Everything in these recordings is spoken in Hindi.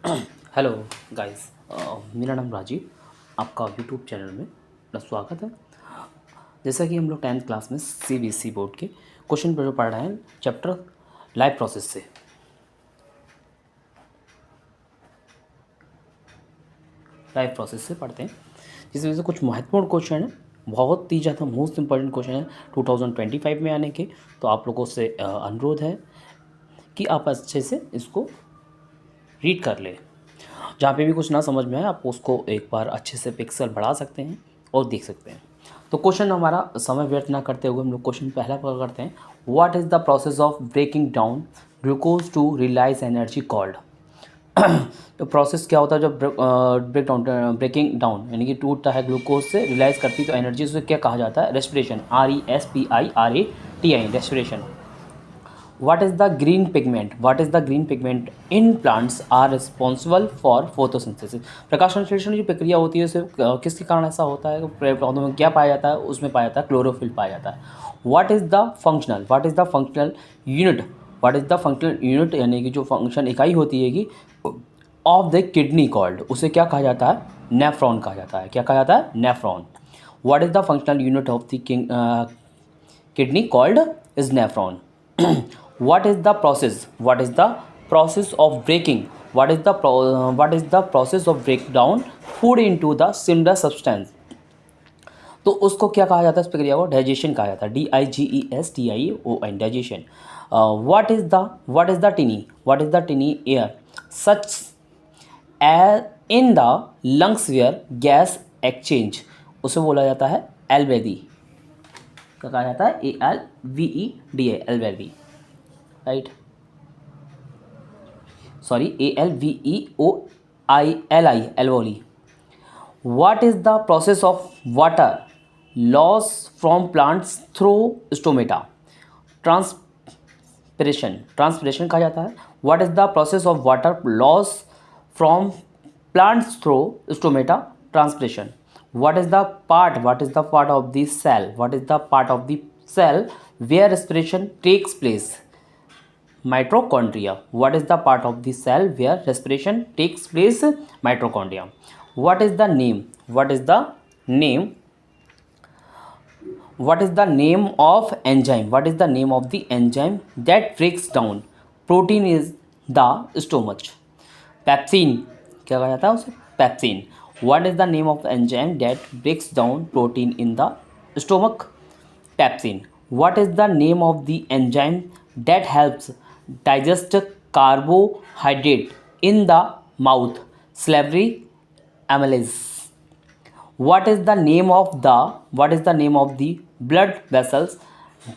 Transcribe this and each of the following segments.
हेलो गाइस, मेरा नाम राजीव। आपका यूट्यूब चैनल में अपना स्वागत है। जैसा कि हम लोग 10th क्लास में सीबीएसई बोर्ड के क्वेश्चन पेपर पढ़ रहे हैं चैप्टर लाइफ प्रोसेस से पढ़ते हैं, जिसमें से कुछ महत्वपूर्ण क्वेश्चन हैं, बहुत ही ज़्यादा मोस्ट इंपॉर्टेंट क्वेश्चन है 2025 में आने के। तो आप लोगों से अनुरोध है कि आप अच्छे से इसको रीड कर लें। जहाँ पे भी कुछ ना समझ में आए आप उसको एक बार अच्छे से पिक्सल बढ़ा सकते हैं और देख सकते हैं। तो क्वेश्चन हमारा समय व्यर्थ ना करते हुए हम लोग क्वेश्चन पहला पकड़ करते हैं। What is the process of breaking down glucose to release energy called. तो प्रोसेस क्या होता है जब ब्रेकिंग डाउन यानी कि टूटता है ग्लूकोज से रिलाइज करती तो एनर्जी, उसे क्या कहा जाता है? Respiration. RESPIRATI, respiration. What is the green pigment? What is the green pigment in plants are responsible for photosynthesis? प्रकाश संश्लेषण की प्रक्रिया होती है, उसे किसके कारण ऐसा होता है? पौधों में क्या पाया जाता है? उसमें पाया जाता है क्लोरोफिल पाया जाता है। What is the functional? What is the functional unit? What is the functional unit यानी कि जो फंक्शन इकाई होती है कि ऑफ द किडनी कॉल्ड, उसे क्या कहा जाता है? नेफ्रॉन कहा जाता है। क्या कहा जाता है? Nephron. What is the functional unit of the kidney called is nephron. What is the process? What is the process of breaking? What is the process of breakdown food into the similar substance? तो उसको क्या कहा जाता है? इस प्रक्रिया को डाइजेशन कहा जाता है। DIGESTION, digestion. What is the tiny air sac in the lungs where gas exchange, उसे बोला जाता है एल्वेदी। क्या कहा जाता है? ALVEDA, alveoli, right. Sorry, ALVEOILI, alveoli. What is the process of water loss from plants through stomata? Transpiration कहा जाता है। What is the process of water loss from plants through stomata? Transpiration. What is the part of the cell? What is the part of the cell where respiration takes place? Mitochondria. What is the part of the cell where respiration takes place? Mitochondria. What is the name? What is the name? What is the name of enzyme? What is the name of the enzyme that breaks down protein is the stomach? Pepsin. क्या कहा जाता है उसे? Pepsin. What is the name of the enzyme that breaks down protein in the stomach? Pepsin. What is the name of the enzyme that helps digest carbohydrate in the mouth? Salivary amylase. What is the name of the blood vessels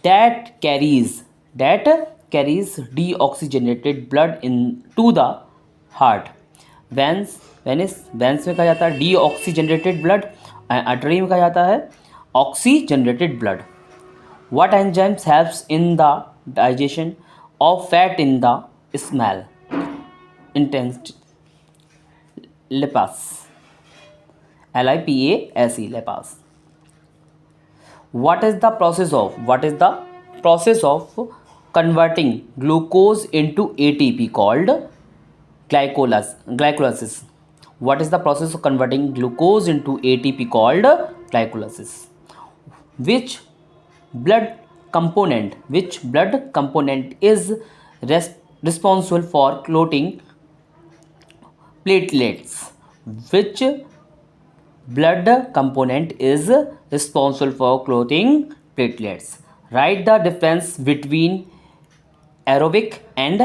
that carries deoxygenated blood into the heart? Veins में कहा जाता है deoxygenated blood, artery में कहा जाता है oxygenated blood. What enzymes helps in the digestion of fat in the small intestine? Lipase. LIPASE, lipase. What is the process of converting glucose into ATP called glycolysis? What is the process of converting glucose into ATP called glycolysis? Which blood component is responsible for clotting platelets? Which blood component is responsible for clotting platelets? Write the difference between aerobic and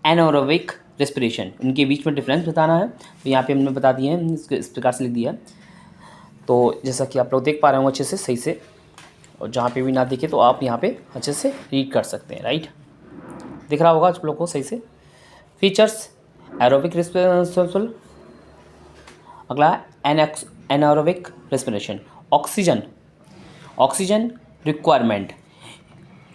anaerobic respiration. इनके बीच में डिफरेंस बताना है। तो यहाँ पे हमने बता दिए हैं, इस प्रकार से लिख दिया है। तो जैसा कि आप लोग देख पा रहे हो अच्छे से, सही से, और जहाँ पे भी ना दिखे तो आप यहाँ पे अच्छे से रीड कर सकते हैं, राइट। दिख रहा होगा आप लोग को सही से। Features aerobic respiration. अगला anaerobic respiration. Oxygen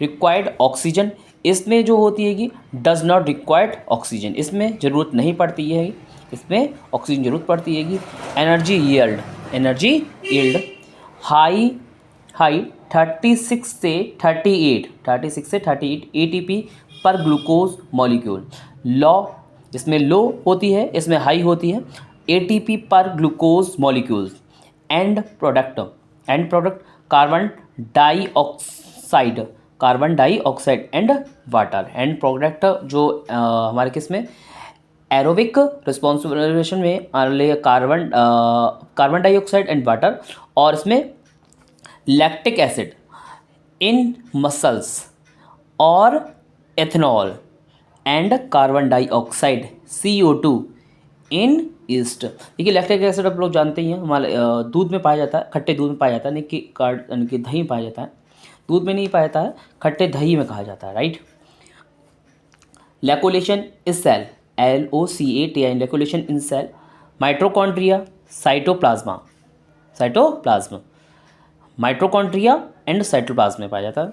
required oxygen, इसमें जो होती है कि डज नॉट रिक्वायर्ड ऑक्सीजन, इसमें ज़रूरत नहीं पड़ती है, इसमें ऑक्सीजन ज़रूरत पड़ती है। एनर्जी यील्ड हाई 36 से 38 ATP पर ग्लूकोज मॉलिक्यूल। इसमें लो होती है, इसमें हाई होती है। एटीपी पर glucose molecules and product carbon dioxide and water. And product जो हमारे किस में एरोबिक रिस्पॉन्सिबिलिशन में कार्बन डाइऑक्साइड एंड वाटर, और इसमें लैक्टिक एसिड इन मसल्स और ethanol and carbon dioxide CO2 in east. देखिए लैक्टिक एसिड आप लोग जानते ही हैं, हमारे दूध में पाया जाता है, खट्टे दूध में पाया जाता है, नहीं कि यानी कि दही में पाया जाता है, दूध में नहीं पाया जाता है, खट्टे दही में कहा जाता है, right. Location is cell, LOCATI, location in cell, mitochondria, cytoplasm mitochondria and cytoplasm में पाया जाता है।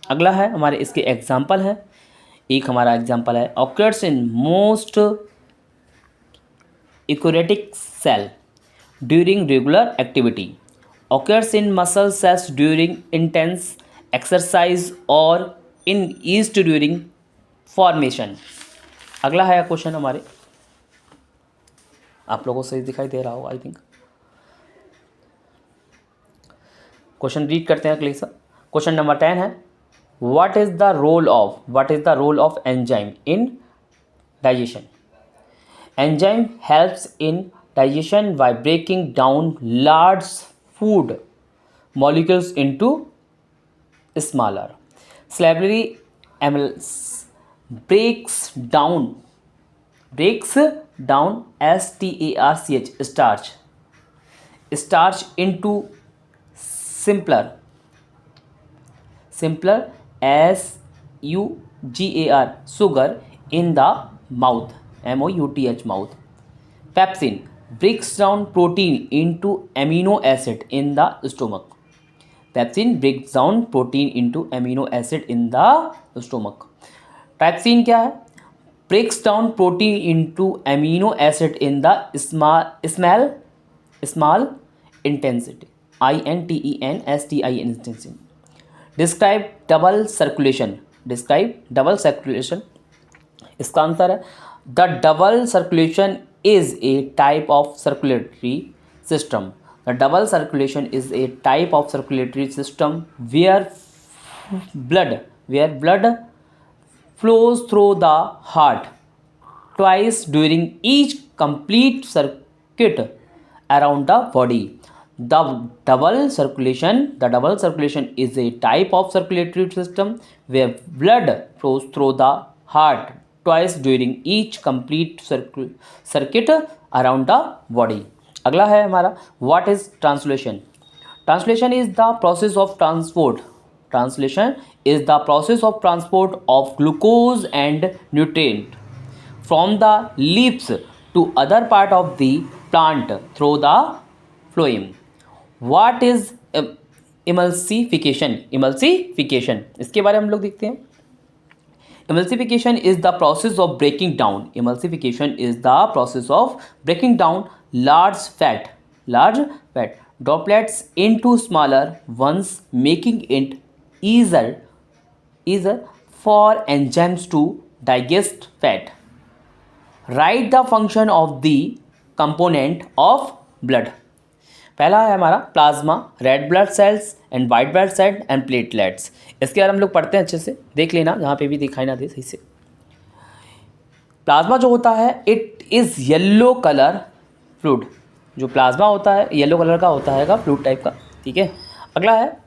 अगला है हमारे इसके एग्जाम्पल है, एक हमारा एग्जाम्पल है occurs in most eukaryotic cell during regular activity, occurs in muscle cells during intense exercise और in yeast during formation। अगला है क्वेश्चन हमारे, आप लोगों को सही दिखाई दे रहा होगा आई थिंक। क्वेश्चन रीड करते हैं अगले सा। क्वेश्चन नंबर 10 है, what is the role of enzyme in digestion. Enzyme helps in digestion by breaking down large food molecules into smaller slabby amylase, breaks down starch into simpler sugar in the mouth, mouth. Pepsin breaks down protein into amino acid in the stomach. Trypsin क्या है? Breaks down protein into amino acid in the small intestine. Describe double circulation. इसका आंसर है, the double circulation is a type of circulatory system. The double circulation is a type of circulatory system where blood flows through the heart twice during each complete circuit around the body. The double circulation is a type of circulatory system where blood flows through the heart twice during each complete circuit around the body. अगला है हमारा, what is translation? Translation is the process of transport of glucose and nutrient from the leaves to other part of the plant through the phloem. What is emulsification? इसके बारे में हम लोग देखते हैं। Emulsification is the process of breaking down large fat droplets into smaller ones, making it easier for enzymes to digest fat. Write the function of the component of blood. पहला है हमारा plasma, red blood cells and white blood cell and platelets. इसके बारे में हम लोग पढ़ते हैं, अच्छे से देख लेना, जहाँ पे भी दिखाई ना दे सही से। प्लाज्मा जो होता है, it is yellow colour fluid. जो प्लाज्मा होता है येलो कलर का होता है, फ्लूइड टाइप का, ठीक है। अगला है,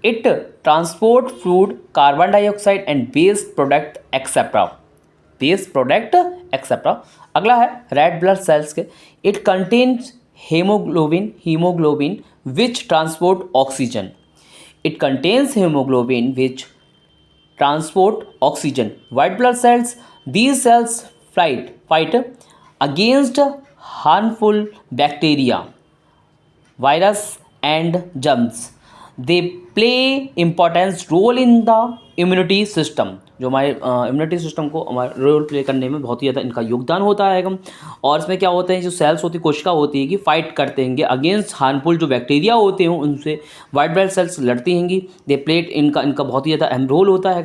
it transport fluid, carbon dioxide and waste product etcetera. अगला है रेड ब्लड सेल्स के, it contains hemoglobin which transport oxygen. White blood cells, these cells fight against harmful bacteria, virus and germs. They play important role in the immunity system. जो हमारे इम्यूनिटी सिस्टम को हमारा रोल प्ले करने में बहुत ही ज़्यादा इनका योगदान होता है। और इसमें क्या होते हैं, जो सेल्स होती है, कोशिका होती है कि फाइट करते हैं अगेंस्ट हार्मफुल जो बैक्टीरिया होते हैं, उनसे वाइट ब्लड सेल्स लड़ती हैं। दे प्लेट इनका बहुत ही ज़्यादा अहम रोल होता है।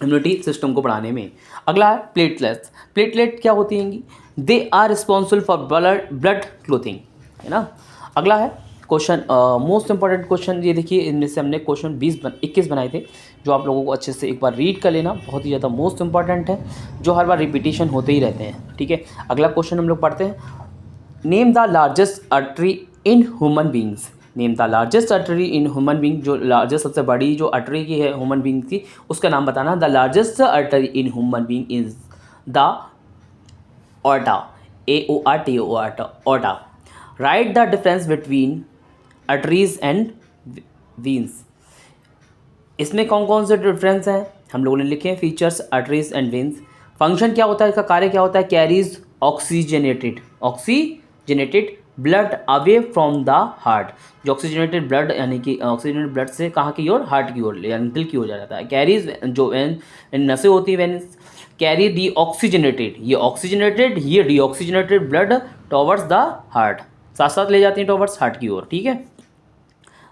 इम्यूनिटी सिस्टम को बढ़ाने में। अगला है प्लेटलेट्स। प्लेटलेट क्या होती हैं? They are responsible for blood clotting, है ना। अगला है क्वेश्चन, मोस्ट इंपॉर्टेंट क्वेश्चन, ये देखिए इनमें से हमने क्वेश्चन 21 बनाए थे, जो आप लोगों को अच्छे से एक बार रीड कर लेना, बहुत ही ज़्यादा मोस्ट इंपॉर्टेंट है, जो हर बार रिपीटिशन होते ही रहते हैं, ठीक है। अगला क्वेश्चन हम लोग पढ़ते हैं, name the largest artery in human beings. Name the largest artery in human being, जो लार्जेस्ट सबसे बड़ी जो आर्टरी की है ह्यूमन बींग की, उसका नाम बताना। The largest artery in human being is the aorta, AORTA, aorta. Right the difference between arteries and veins. इसमें कौन कौन से डिफरेंस हैं हम लोगों ने लिखे हैं, features arteries and veins. Function क्या होता है, इसका कार्य क्या होता है, carries oxygenated blood away from the heart. जो ऑक्सीजनेटेड ब्लड यानी कि ऑक्सीजनेटेड ब्लड से कहाँ की ओर, हार्ट की ओर यानी दिल की ओर जाता है। कैरीज जो नसें होती हैं वेन्स कैरी डी ऑक्सीजनेटेड, ये ऑक्सीजनेटेड, ये D oxygenated blood towards the heart, साथ साथ ले जाती हैं टॉवर्ड्स हार्ट की ओर, ठीक है।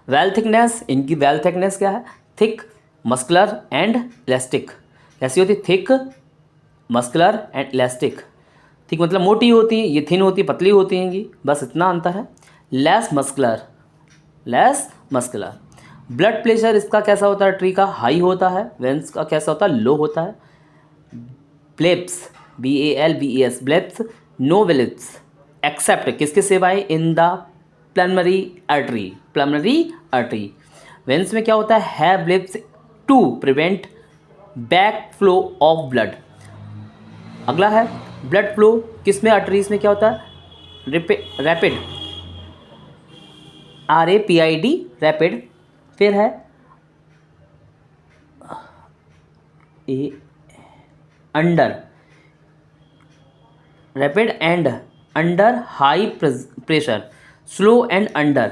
वेल थिकनेस, इनकी वेल थिकनेस क्या है, थिक मस्कुलर एंड इलास्टिक। कैसी होती है, thick muscular and elastic. Thick मतलब मोटी होती है, ये थिन होती है, पतली होती हैं, ये बस इतना अंतर है। Less muscular. ब्लड प्रेशर इसका कैसा होता है, ट्री का हाई होता है, वेंस का कैसा होता है, लो होता है। Valves, BALBES, valves, no valves except किसके सिवाय, in the pulmonary artery. Veins में क्या होता है valves to prevent back flow of blood. अगला है ब्लड फ्लो किस में, आर्टरीज में क्या होता है, रैपिड, RAPID, रैपिड। फिर है a under, rapid and under high pressure, slow and under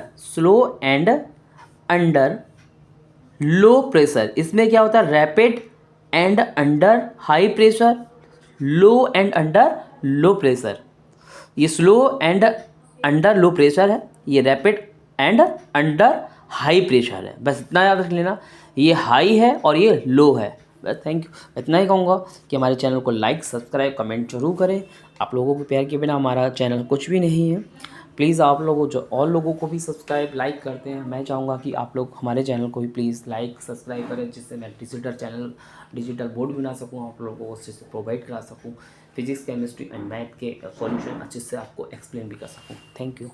low pressure. इसमें क्या होता है, rapid and under high pressure, low and under low pressure. ये slow and under low pressure है, ये rapid and under high pressure है। बस इतना याद रख लेना, ये हाई है और ये लो है। बस थैंक यू, इतना ही कहूँगा कि हमारे चैनल को लाइक सब्सक्राइब कमेंट जरूर करें। आप लोगों के प्यार के बिना हमारा चैनल कुछ भी नहीं है। प्लीज़ आप लोगों जो और लोगों को भी सब्सक्राइब लाइक करते हैं, मैं चाहूँगा कि आप लोग हमारे चैनल को भी प्लीज़ लाइक सब्सक्राइब करें, जिससे मैं डिजिटल बोर्ड भी बना सकूँ, आप लोगों को उससे प्रोवाइड करा सकूँ, फिजिक्स केमिस्ट्री एंड मैथ के सॉल्यूशन अच्छे से आपको एक्सप्लेन भी कर सकूँ। Thank you.